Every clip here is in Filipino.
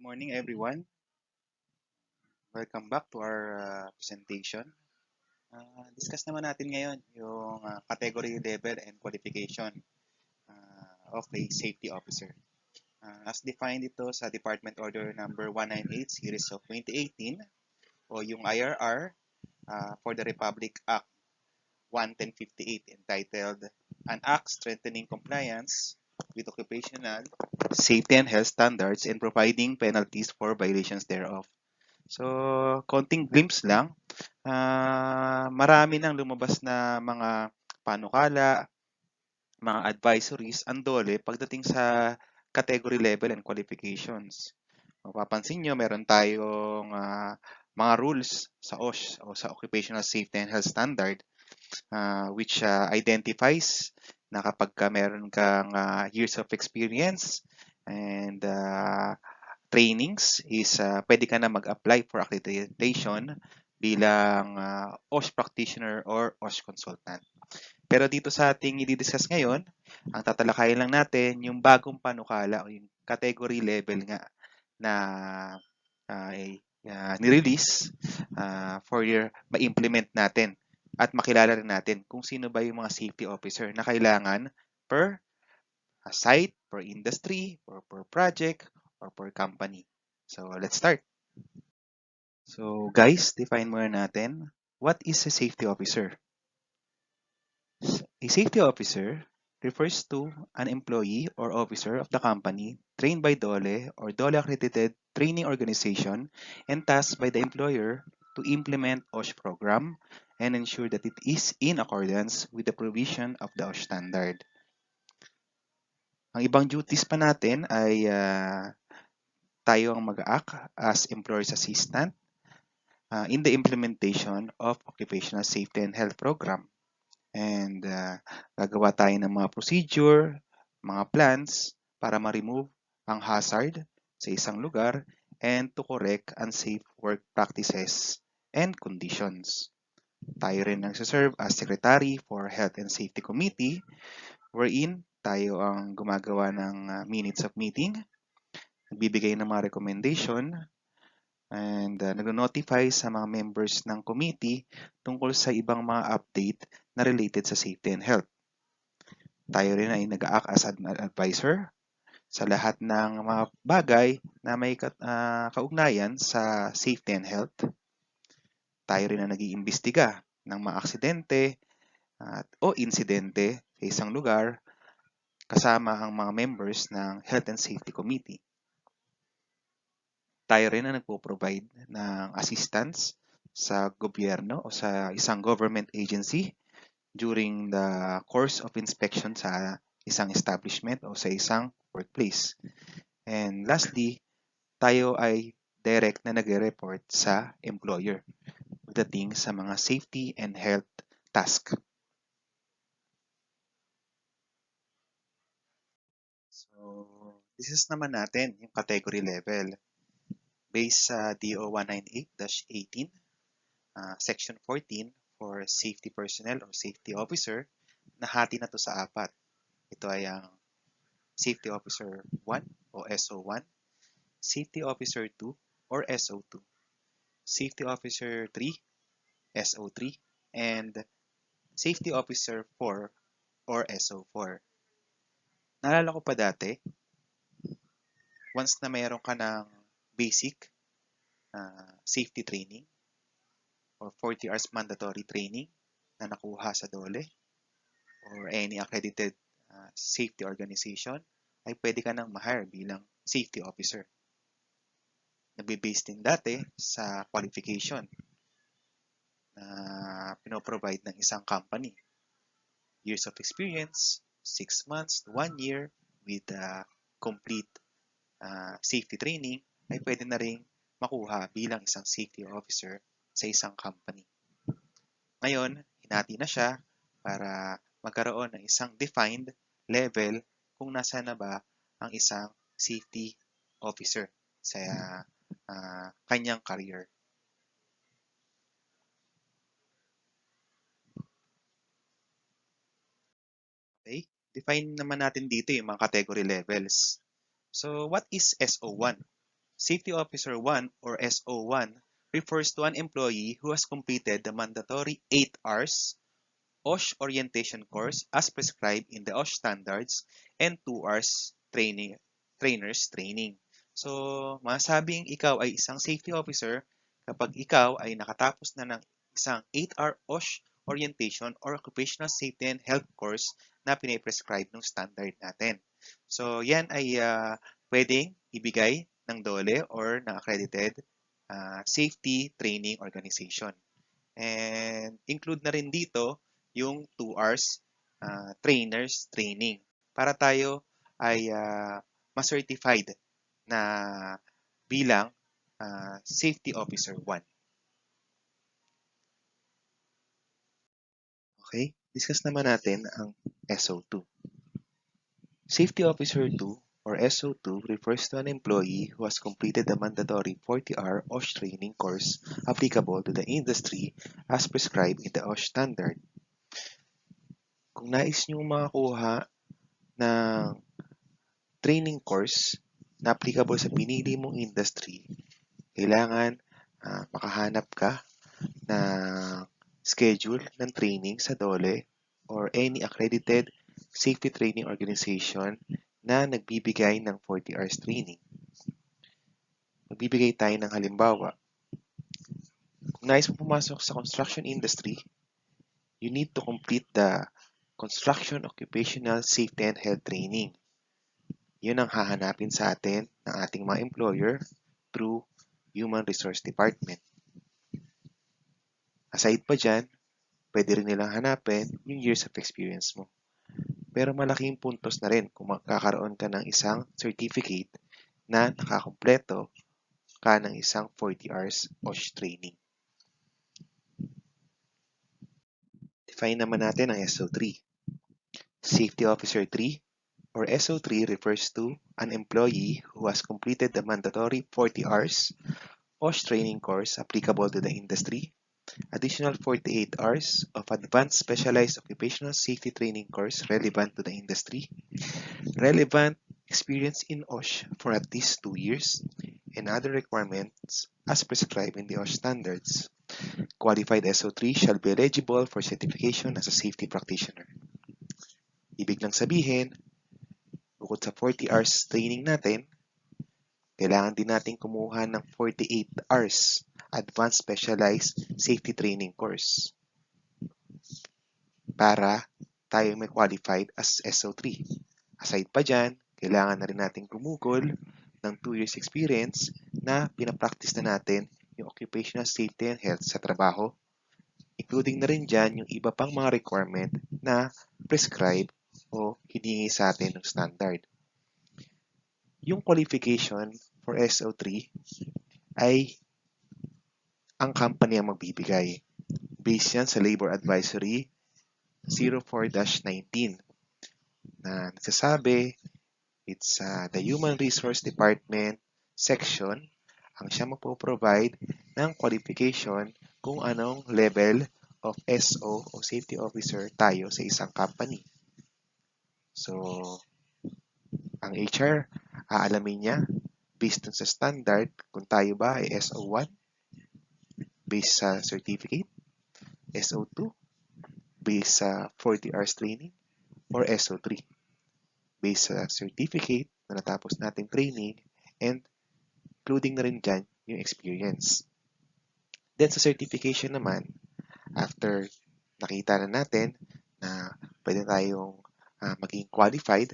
Morning, everyone. Welcome back to our presentation. Discuss naman natin ngayon yung category level and qualification of a safety officer. As defined ito sa Department Order number 198 series of 2018 o yung IRR for the Republic Act 1158 entitled An Act Strengthening Compliance with Occupational Safety and Health Standards and Providing Penalties for Violations thereof. So, konting glimpse lang. Marami nang lumabas na mga panukala, mga advisories, andole pagdating sa category level and qualifications. Mapapansin nyo, meron tayong mga rules sa OSH o sa Occupational Safety and Health Standard which identifies na kapag meron kang years of experience and trainings is pwede ka na mag-apply for accreditation bilang OSH practitioner or OSH consultant. Pero dito sa ating i-discuss ngayon, ang tatalakayin lang natin yung bagong panukala o yung category level nga na nirelease for your ma-implement natin at makilala rin natin kung sino ba yung mga safety officer na kailangan per site, per industry, or per project, or per company. So, let's start. So, guys, define muna natin. What is a safety officer? A safety officer refers to an employee or officer of the company trained by DOLE or DOLE accredited training organization and tasked by the employer to implement OSH program and ensure that it is in accordance with the provision of the OSH standard. Ang ibang duties pa natin ay tayo ang mag-act as employer's assistant in the implementation of Occupational Safety and Health Program. And gagawa tayo ng mga procedure, mga plans para ma-remove ang hazard sa isang lugar and to correct unsafe work practices and conditions. Tayo rin nagsaserve as Secretary for Health and Safety Committee wherein tayo ang gumagawa ng minutes of meeting, nagbibigay ng mga recommendation, and nag-notify sa mga members ng committee tungkol sa ibang mga update na related sa safety and health. Tayo rin ay nag-act as advisor sa lahat ng mga bagay na may kaugnayan sa safety and health. Tayo rin ang nag-iimbestiga ng mga aksidente o insidente sa isang lugar kasama ang mga members ng Health and Safety Committee. Tayo rin ang nagpo-provide ng assistance sa gobyerno o sa isang government agency during the course of inspection sa isang establishment o sa isang workplace. And lastly, tayo ay direct na nagre-report sa employer pagdating sa mga safety and health task. So, this is naman natin yung category level. Based sa DO 198-18, Section 14 for safety personnel or safety officer, nahati na to sa apat. Ito ay ang Safety Officer 1 o SO1, Safety Officer 2 or SO2, Safety Officer 3, SO3, and Safety Officer 4 or SO4. Naalala ko pa dati, once na mayroon ka ng basic safety training or 40 hours mandatory training na nakuha sa DOLE or any accredited safety organization, ay pwede ka nang ma-hire bilang safety officer. Nabe-base din dati sa qualification na pinoprovide ng isang company. Years of experience, 6 months to 1 year with complete safety training ay pwede na rin makuha bilang isang safety officer sa isang company. Ngayon, hinati na siya para magkaroon ng isang defined level kung nasa na ba ang isang safety officer sa kanyang career. Okay? Define naman natin dito yung mga category levels. So, what is SO1? Safety Officer 1 or SO1 refers to an employee who has completed the mandatory 8 hours OSH orientation course as prescribed in the OSH standards and 2 hours trainer's training. So, masabing ikaw ay isang safety officer kapag ikaw ay nakatapos na ng isang 8-hour OSH orientation or occupational safety and health course na piniprescribe ng standard natin. So, yan ay pwedeng ibigay ng DOLE or ng accredited safety training organization. And include na rin dito yung 2 hours trainer's training para tayo ay ma-certified na bilang Safety Officer 1. Okay, discuss naman natin ang SO2. Safety Officer 2 or SO2 refers to an employee who has completed the mandatory 40-hour OSH training course applicable to the industry as prescribed in the OSH standard. Kung nais nyo makakuha ng training course na applicable sa pinili mong industry, kailangan makahanap ka ng schedule ng training sa DOLE or any accredited safety training organization na nagbibigay ng 40 hours training. Magbibigay tayo ng halimbawa. Kung nais mo pumasok sa construction industry, you need to complete the Construction Occupational Safety and Health Training. Yun ang hahanapin sa atin ng ating mga employer through Human Resource Department. Aside pa dyan, pwede rin nilang hanapin yung years of experience mo. Pero malaking puntos na rin kung magkakaroon ka ng isang certificate na nakakumpleto ka ng isang 40 hours OSH training. Define naman natin ang SO3. Safety Officer 3 or SO3 refers to an employee who has completed the mandatory 40 hours OSH training course applicable to the industry, additional 48 hours of advanced specialized occupational safety training course relevant to the industry, relevant experience in OSH for at least 2 years, and other requirements as prescribed in the OSH standards. Qualified SO3 shall be eligible for certification as a safety practitioner. Ibig lang sabihin, bukod sa 40 hours training natin, kailangan din natin kumuha ng 48 hours advanced specialized safety training course para tayo may qualified as SO3. Aside pa dyan, kailangan na rin natin gumugol ng 2 years experience na pinapractice na natin yung occupational safety and health sa trabaho, including na rin dyan yung iba pang mga requirement na prescribe o hiningi sa atin ng standard. Yung qualification for SO3 ay ang company ang magbibigay. Based yan sa Labor Advisory 04-19 na nagsasabi it's the Human Resource Department section ang siya magpo-provide ng qualification kung anong level of SO o safety officer tayo sa isang company. So, ang HR, aalamin niya based dun sa standard kung tayo ba ay SO1 based sa certificate, SO2 based sa 40 hours training, or SO3 based sa certificate na natapos nating training and including na rin dyan yung experience. Then sa certification naman, after nakita na natin na pwede tayong maging qualified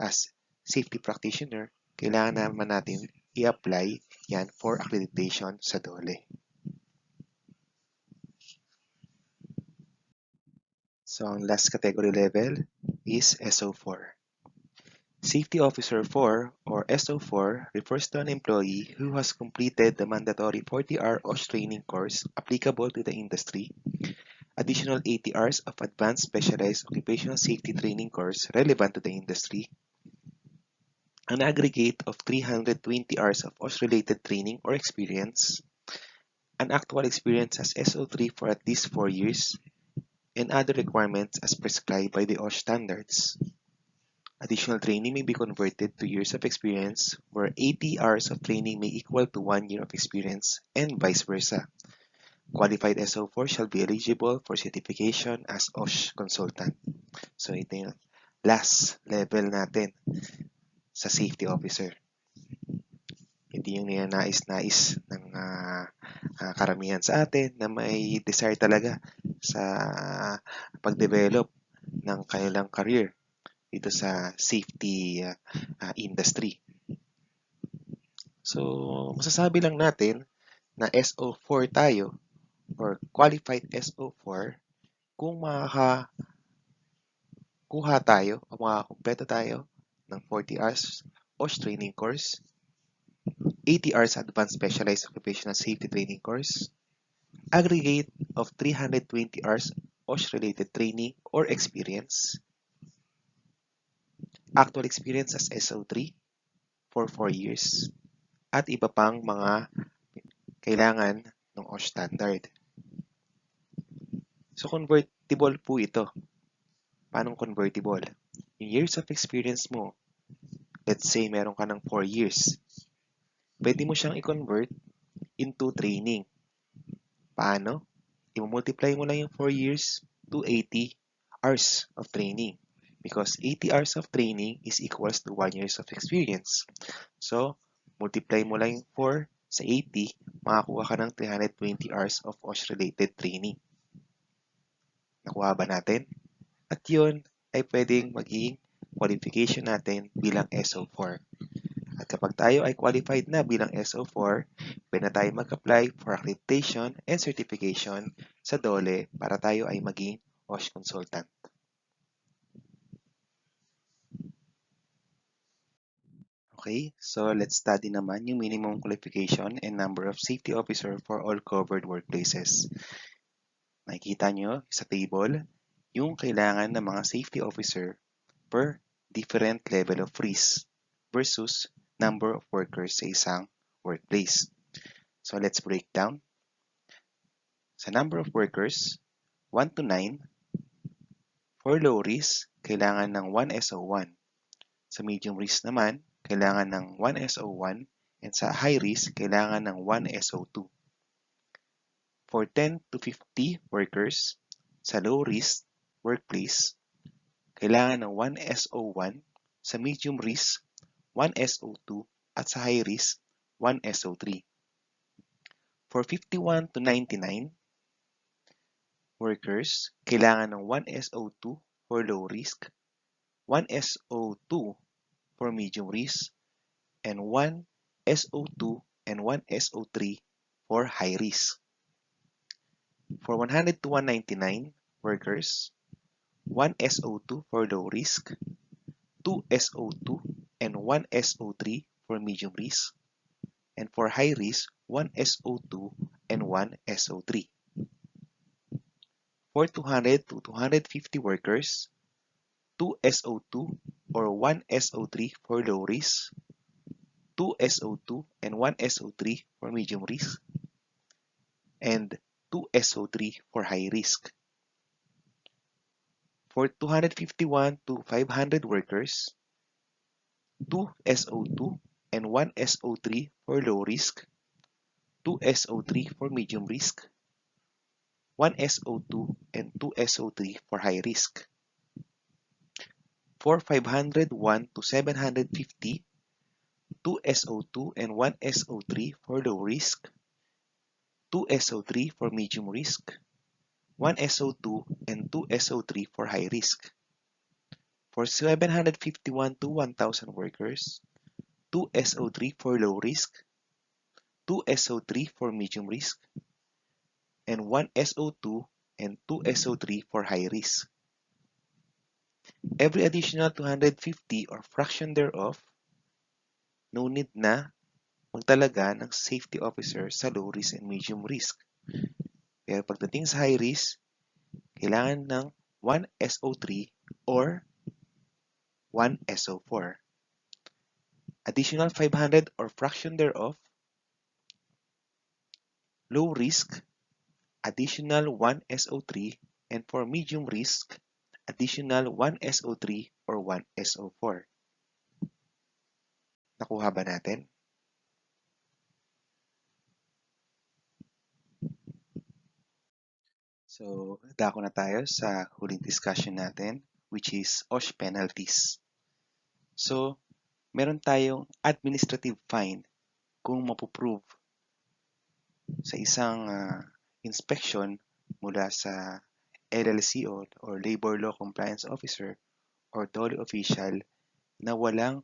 as safety practitioner, kailangan naman natin i-apply yan for accreditation sa DOLE. So ang last category level is SO4. Safety Officer 4 or SO4 refers to an employee who has completed the mandatory 40-hour OSH training course applicable to the industry, additional 80 hours of advanced specialized occupational safety training course relevant to the industry, an aggregate of 320 hours of OSH-related training or experience, an actual experience as SO3 for at least 4 years, and other requirements as prescribed by the OSH standards. Additional training may be converted to years of experience, where 80 hours of training may equal to 1 year of experience, and vice versa. Qualified SO4 shall be eligible for certification as OSH consultant. So ito yung last level natin sa safety officer. Hindi yung ninanais-nais ng karamihan sa atin na may desire talaga sa pag-develop ng kanilang career dito sa safety industry. So, masasabi lang natin na SO4 tayo or qualified SO4 kung makakakuha tayo o makakompleto tayo ng 40 hours OSH training course, 80 hours advanced specialized occupational safety training course, aggregate of 320 hours OSH-related training or experience, actual experience as SO3 for 4 years, at iba pang mga kailangan ng OSH standard. So, convertible po ito. Paano convertible? Yung years of experience mo, let's say meron ka ng 4 years, pwede mo siyang i-convert into training. Paano? I-multiply mo lang yung 4 years to 80 hours of training. Because 80 hours of training is equals to 1 years of experience. So, multiply mo lang yung 4 sa 80, makakuha ka ng 320 hours of OSH-related training. Nakuha ba natin? At yun ay pwedeng maging qualification natin bilang SO4. At kapag tayo ay qualified na bilang SO4, pwede na tayo mag-apply for accreditation and certification sa DOLE para tayo ay maging OSH consultant. Okay, so let's study naman yung minimum qualification and number of safety officer for all covered workplaces. Makikita nyo sa table yung kailangan ng mga safety officer per different level of risk versus number of workers sa isang workplace. So let's break down. Sa number of workers, 1 to 9, for low risk, kailangan ng 1 SO1. Sa medium risk naman, kailangan ng 1 SO1 and sa high risk, kailangan ng 1 SO2. For 10 to 50 workers, sa low risk workplace, kailangan ng 1 SO1, sa medium risk, 1 SO2, at sa high risk, 1 SO3. For 51 to 99 workers, kailangan ng 1 SO2 for low risk, 1 SO2 for medium risk, and 1 SO2 and 1 SO3 for high risk. For 100 to 199 workers, 1 SO2 for low risk, 2 SO2 and 1 SO3 for medium risk, and for high risk, 1 SO2 and 1 SO3. For 200 to 250 workers, 2 SO2 or 1 SO3 for low risk, 2 SO2 and 1 SO3 for medium risk, and 2 SO3 for high risk. For 251 to 500 workers, 2 SO2 and 1 SO3 for low risk, 2 SO3 for medium risk, 1 SO2 and 2 SO3 for high risk. For 501 to 750, 2 SO2 and 1 SO3 for low risk, 2 SO3 for medium risk, 1 SO2 and 2 SO3 for high risk. For 751 to 1,000 workers, 2 SO3 for low risk, 2 SO3 for medium risk, and 1 SO2 and 2 SO3 for high risk. Every additional 250 or fraction thereof, no need na magtalaga ng safety officer sa low risk and medium risk. Pero pagdating sa high risk, kailangan ng 1 SO3 or 1 SO4. Additional 500 or fraction thereof, low risk, additional 1 SO3, and for medium risk, additional 1SO3 or 1SO4. Nakuha ba natin? So, dako na tayo sa huling discussion natin, which is OSH penalties. So, meron tayong administrative fine kung mapuprove sa isang inspection mula sa LLC or Labor Law Compliance Officer or DOLE official na walang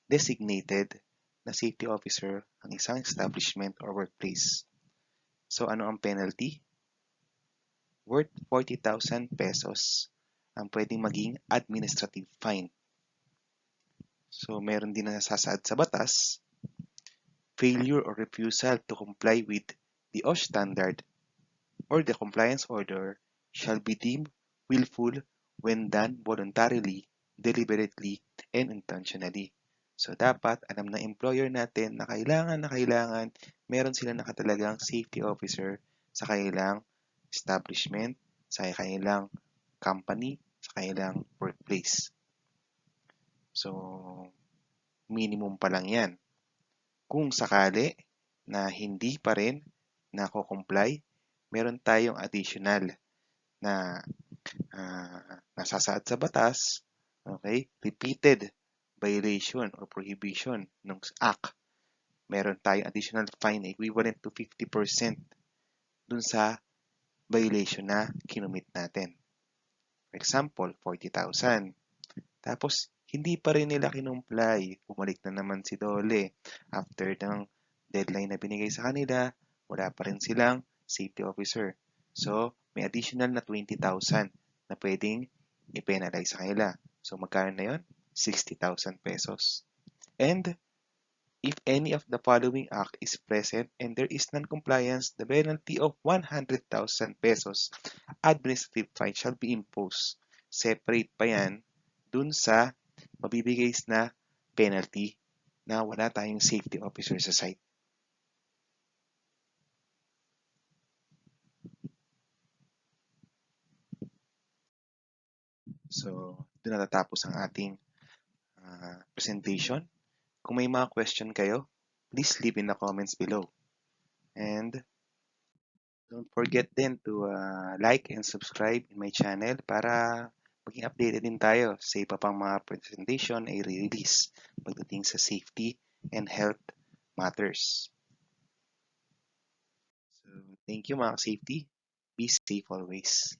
designated na safety officer ang isang establishment or workplace. So ano ang penalty? Worth 40,000 pesos ang pwedeng maging administrative fine. So meron din na nasasaad sa batas, failure or refusal to comply with the OSH standard or the compliance order shall be deemed willful when done voluntarily, deliberately, and intentionally. So, dapat alam ng employer natin na kailangan meron sila nakatalagang safety officer sa kanilang establishment, sa kanilang company, sa kanilang workplace. So, minimum pa lang yan. Kung sakali na hindi pa rin nako-comply, meron tayong additional na nasasaad sa batas, okay, repeated violation or prohibition ng act, meron tayong additional fine equivalent to 50% dun sa violation na kinumit natin. For example, 40,000. Tapos, hindi pa rin nila kinumply. Bumalik na naman si Dole. After ng deadline na binigay sa kanila, wala pa rin silang safety officer. So, may additional na 20,000 na pwedeng i-penalize sa kanila. So, magkano na yun? 60,000 pesos. And, if any of the following act is present and there is non-compliance, the penalty of 100,000 pesos administrative fine shall be imposed. Separate pa yan dun sa mabibigay na penalty na wala tayong safety officer sa site. So, doon natatapos ang ating presentation. Kung may mga question kayo, please leave in the comments below. And don't forget then to like and subscribe in my channel para maging updated din tayo sa iba pang mga presentation ay release pagdating sa safety and health matters. So, thank you mga safety. Be safe always.